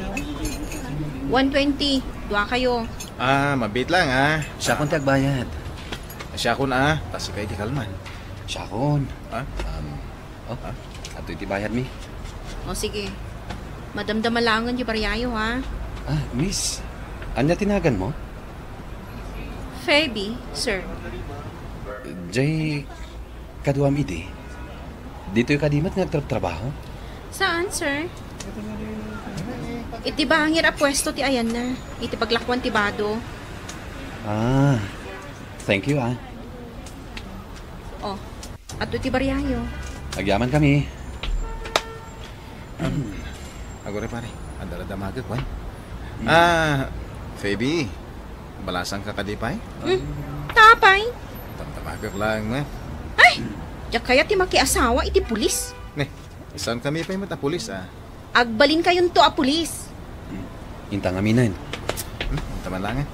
120. Dua kayo. Mabit lang, Siya akong tagbayad. Siya ko na, kasi kayo di kalman. Siya akong. Ato iti bayad mi. O sige. Madamdamalangan yung bariyayo, ha? Miss. Anya tinagan mo? Feby, sir. Jay, kaduam iti. Dito yung kadimat nagtrabaho? Saan, sir? Iti bangir a pwesto ti ayan na. Iti paglakwan ti bado. Thank you, Oh, ato ti bariyayo. Agyaman kami. Agore pare, andala damaga ko. Feby, balasang ka kadipay? Tapay. Damdamagak lang, Ay, diyak kaya ti makiasawa iti pulis. Isang kami pa'y matapulis, Agbalin kayon to a pulis. Intang aminan. Taman lang,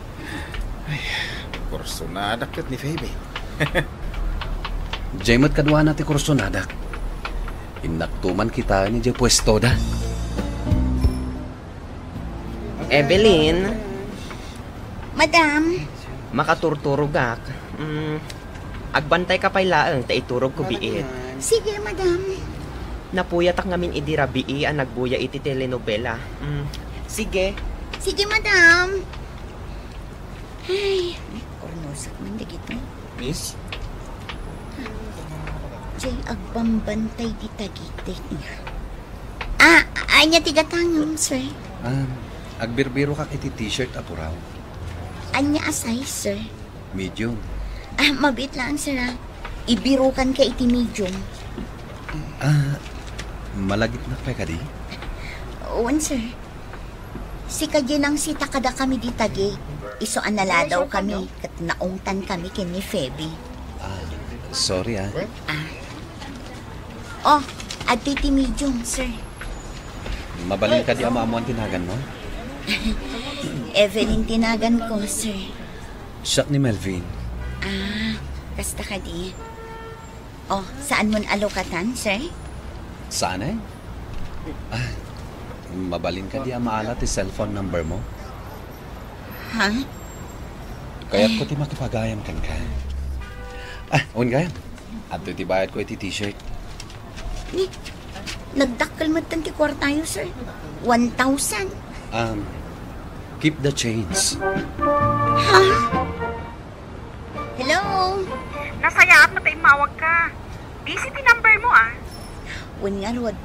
Ay, kursunada kat ni Feby. Jaymat kadwa na ti kursonadak. Inaktuman kita ni Jay pwesto da. Evelyn, Madam, makaturturugak. Agbantay ka pa'y laang, ta iturog ko biit. sige, madam. Napuya tak ngamin idira bii ang nagbuya iti telenovela. Sige. Sige, madam. Ay, ornosak man dagito. Miss? Jay, agbambantay di tagite niya. Anya tigatangom, sir. Agbirbiro ka iti t-shirt apuraw. Anya asay, sir. Medium. Mabit lang, sir, Ibirukan ka iti medium. Malagit na ka di? Oon, sir. Si kadyan ang sita kada kami di tagi. Iso anala daw kami kat naungtan kami kini Feby. Sorry, Oh, at titi medium, sir. Mabalin ka di ama-amuan tinagan mo? Evelyn tinagan ko, sir. Siya ni Melvin. Kasta ka di. Oh, saan mo alokatan, sir? Saan mabalin ka di maalat ti cellphone number mo? Ha? Kaya't ko ti makipagayam kan ka. Gayam. At ti bayad ko iti t-shirt. Nagdakkel mo ti kwartayo, sir. 1,000. Keep the change. Ha? Hello? Nasayaan mo tayo mawag ka. Busy ti number mo, Wan nga rod,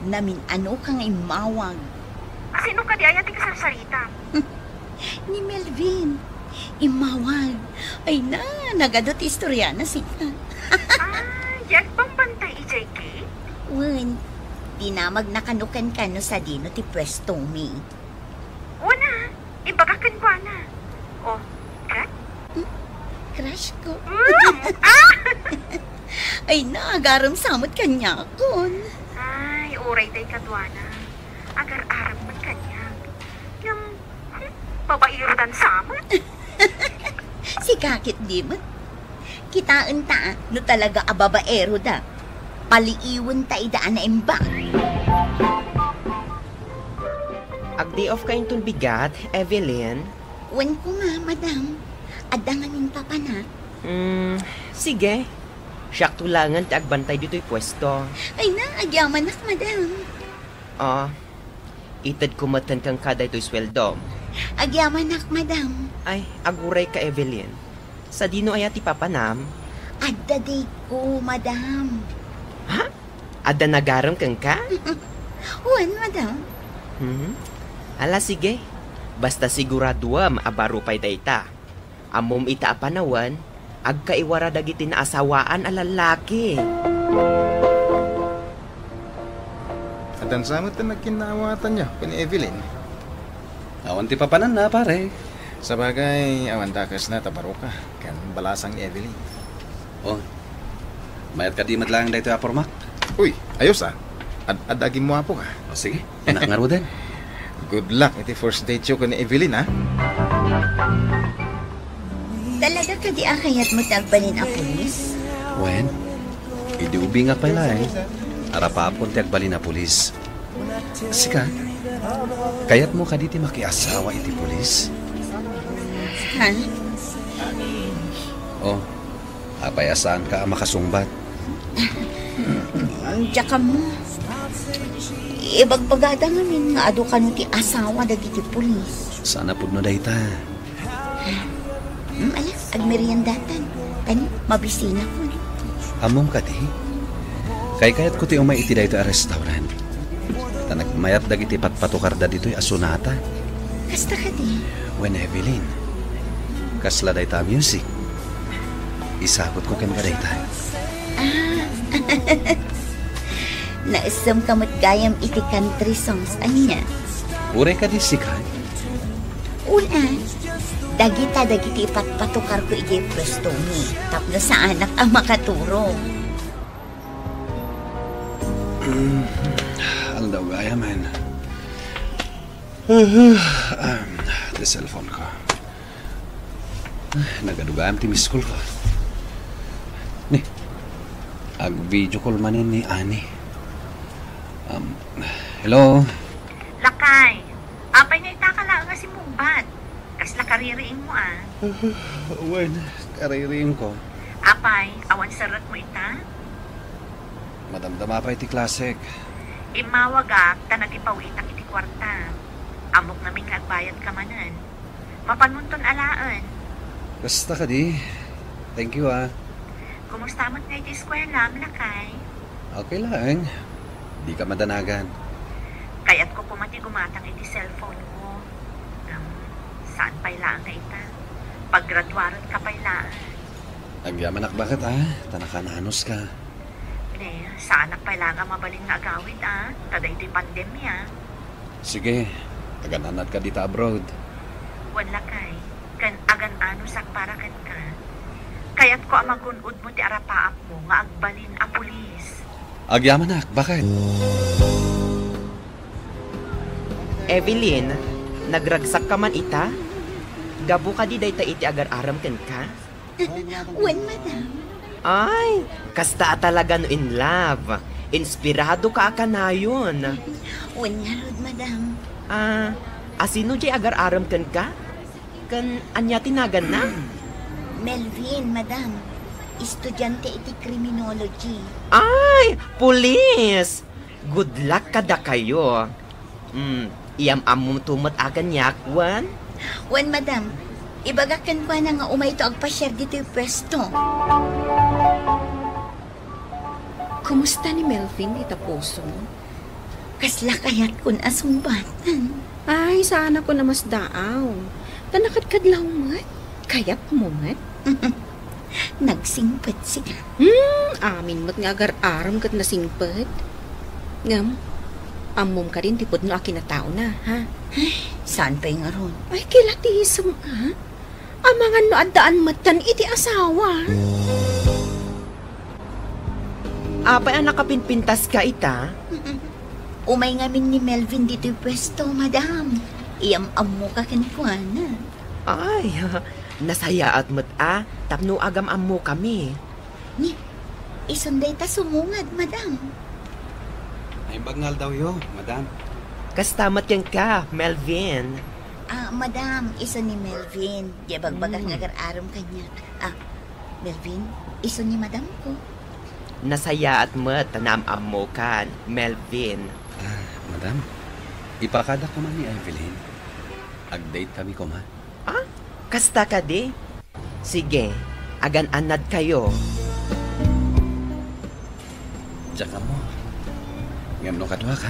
namin ano ka nga imawag. Sino ka di ayat ti kasarsarita? Ni Melvin. Imawag. Ay na, nagadot istorya na sika. Yan bang bantay EJK? Wan, dinamag na kanukan ka no sa dino ti pwesto mi. Wana, ibagakan ko na. Oh, ka? Crush ko. Ay na, agaram samot kanya kon. Ay, oray day kadwana. Agar-aram man kanya. Yung babairutan samot. Si kakit di mo. Kitaan ta, no talaga ababaero da. Paliiwan ta idaan na imbang. Agdi off kain tun bigat, Evelyn. Wan ko nga, madam. Adanganin pa pa na. Sige. Siyak tulangan ti agbantay dito'y pwesto. Ay na, agyaman nak, madam. Itad kumatan kang kada ito'y sweldo. Agyaman nak, madam. Ay, aguray ka, Evelyn. Sa dino ay ati papanam? Adda day ko, madam. Ha? Adda nagaram kang ka? Wan, madam. Ala, sige. Basta siguraduam abaro pa'y dayta. Amom ita apanawan, agkaiwara dagiti na asawaan a lalaki. Atan samot na nagkinawatan niya, kani Evelyn. Awan ti papanan na, pare. Sabagay, awan takas na tabaro ka, kan balasang Evelyn. Mayat ka di madlang dito apormak. Uy, ayos Adagin mo apo ka. O sige, enak nga din. Good luck iti first date yo ni Evelyn Talaga ka di akayat mo tagbalin a pulis? Wen, idiubi nga pala Arapapon tagbalin na pulis. Sika, kayat mo ka diti makiasawa iti pulis? Ha? Oh, apayasaan ka makasungbat. Tsaka mo, ibagbagada ngamin nga ado ka ti asawa dagiti pulis. Sana pud no dayta. Ala, agmeriendatan. Kani, mabisina ko. Amom ka di? Kayat ko ti umay iti dayto a restaurant. Nagmayat dagiti patpatukarda dito'y asunata. Kasta ka di? When Evelyn, kasla dayta music. Isabot ko ken ka dayta. Naisam kamot gayam iti country songs anya. Ure ka di sikat? Una, dagiti patpatukar ko iti pwesto mi. Tapno sa anak ang makaturo. Aldaw gaya man. The cellphone ko. Nagadugayam ti miss call ko. Ni, ag-video call manin ni Ani. Hello? Lakay, apay na itakala nga si Mumbat. Kasla kaririing mo Wen, kaririing ko. Apay, awan sarat mo ita? Madamdama pa iti klasik. Imawagak, tanagipawitak iti kwarta. Amok namin nagbayad ka manan. Mapanunton alaan. Basta ka di. Thank you Kumusta mo't nga iti eskwela, Lakay? Okay lang. Di ka madanagan. Kaya't ko pumati gumatang iti cellphone ko. Saan pailaan na ita? Paggraduaran ka pailaan. Agyaman bakit Tanakananos ka. Ne, saan pailaan mabalin nga agawid Tada iti pandemya. Sige, agananad ka dita abroad. Wala kay, kan agan sak para ken ka. Kaya't ko amagunod mo ti arapaap mo nga agbalin a pulis. Agyaman bakit? Evelyn, nagragsak ka man ita? Gabo ka di dayta iti agar-aram ken ka? Wen, madam. Ay, kasta talaga no in love. Inspirado ka akanayon. Wen nga rod, madam. Asino di agar-aram ken ka? Kan anya tinagan na? Melvin, madam. Estudyante iti criminology. Ay, pulis! Good luck kada kayo. Iyam-amom tumot agan yakwan? Wen, madam. Ibagakan ko na nga umay ito agpasyar dito yung pwesto. Kumusta ni Melvin ita puso? Kasla kayat kun asumbatan. Ay, sana ko na mas daaw. Tanakad-kadlaw mat. Kayat mo mat. Nagsingpet siya. Amin mat nga agar-aram kat nasingpet. Ngam, amom ka rin tipod no akin na tao na, ha? Ay, saan pa yung aron? Ay, kilatisam, ha? Amangan no addaan matan iti asawa. Apay ang nakapinpintas ka ita? Umay ngamin ni Melvin dito yung pwesto, madam. Iyam-ammo ka kinkwana. Ay, nasaya at mat tapno agam-ammo kami. Ni, isunday ta sumungad, madam. Ay bagngal daw yo, madam. Kastamat yan ka, Melvin. Madam, iso ni Melvin. Di bagbagang agar-aram kanya. Melvin, iso ni madam ko. Nasaya at mat tanam-ammo kan, Melvin. Madam, ipakada ko man ni Evelyn. Ag-date kami ko man. Kasta ka di? Sige, agan-anad kayo. Tsaka mo. Ngam no kadwa ka?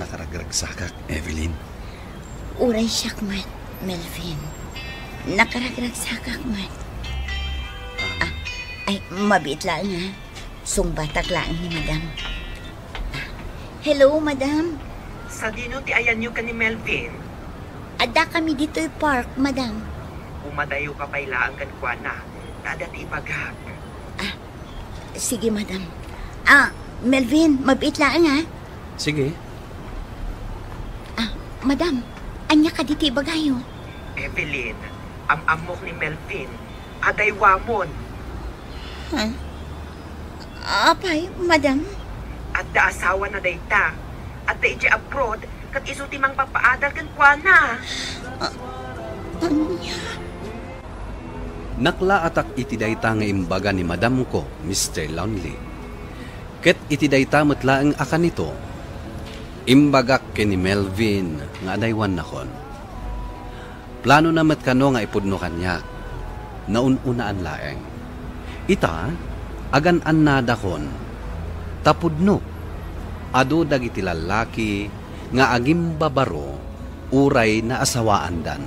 Nakaragragsakak, Evelyn. Uray siyak mat, Melvin. Nakaragragsakak mat. Ay, mabit lang Sungbatak lang ni madam. Hello, madam. Sa dino ti ayan nyo ka ni Melvin? Ada kami dito yung park, madam. Umadayo ka pailaan kan kuana. Tada ti ipagak. Sige, madam. Melvin, mabait lang ha. Sige. Madam, anya ka diti bagayo. Evelyn, amok ni Melvin, aday wamon. Ha? Apay, madam? At da asawa na dayta. At da iti abroad, kat isuti mang papaadal kan kuana. Naklaatak iti dayta nga imbaga ni madam ko, Mr. Lonely. Ket iti dayta metlaeng akan nito, imbagak ni Melvin nga adaywan nakon. Plano na kano nga ipudno kanya, naununaan laeng. Ita, agan-an na dakon, tapudno, ado dagiti lalaki nga agim babaro, uray na asawaan dan.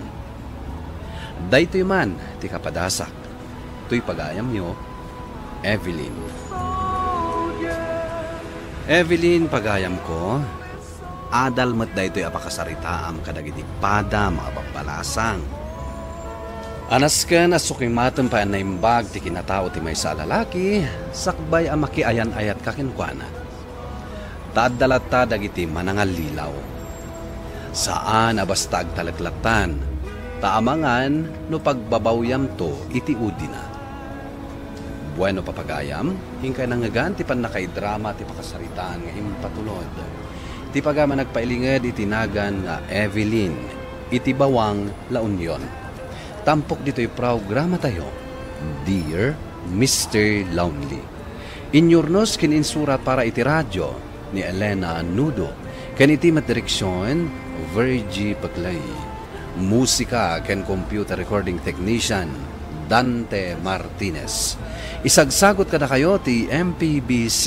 Daytoy man, ti kapadasak, tuy pagayam nyo, Evelyn. Evelyn, pagayam ko, adal mat daytoy apakasaritaam kadagiti pada mga babalasang. Anas ka na sukimaten pa na imbag ti kinatao ti may sa lalaki, sakbay ang makiayan-ayat kakinkwana. Taadalata dagiti manangal lilaw. Saan abastag talaklatan, taamangan no pagbabawyam to iti udina. Bueno papagayam, hingkay nangagan ti pan nakaidrama ti pakasaritaan nga impatulod. Ti pagama nagpailinged itinagan nga Evelyn, iti bawang La Union. Tampok dito'y programa tayo, Dear Mr. Lonely. Inyurnos kininsurat para iti radyo ni Elena Nudo. Ken iti matdireksyon, Virgie Paclay. Musika ken computer recording technician, Dante Martinez. Isagsagot kada kayo ti MPBC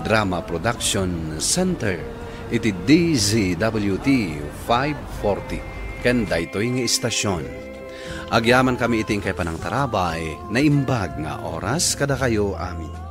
Drama Production Center. Iti DZWT 540. Ken daytoy nga istasyon. Agyaman kami iting kay panang tarabay na imbag nga oras kada kayo amin.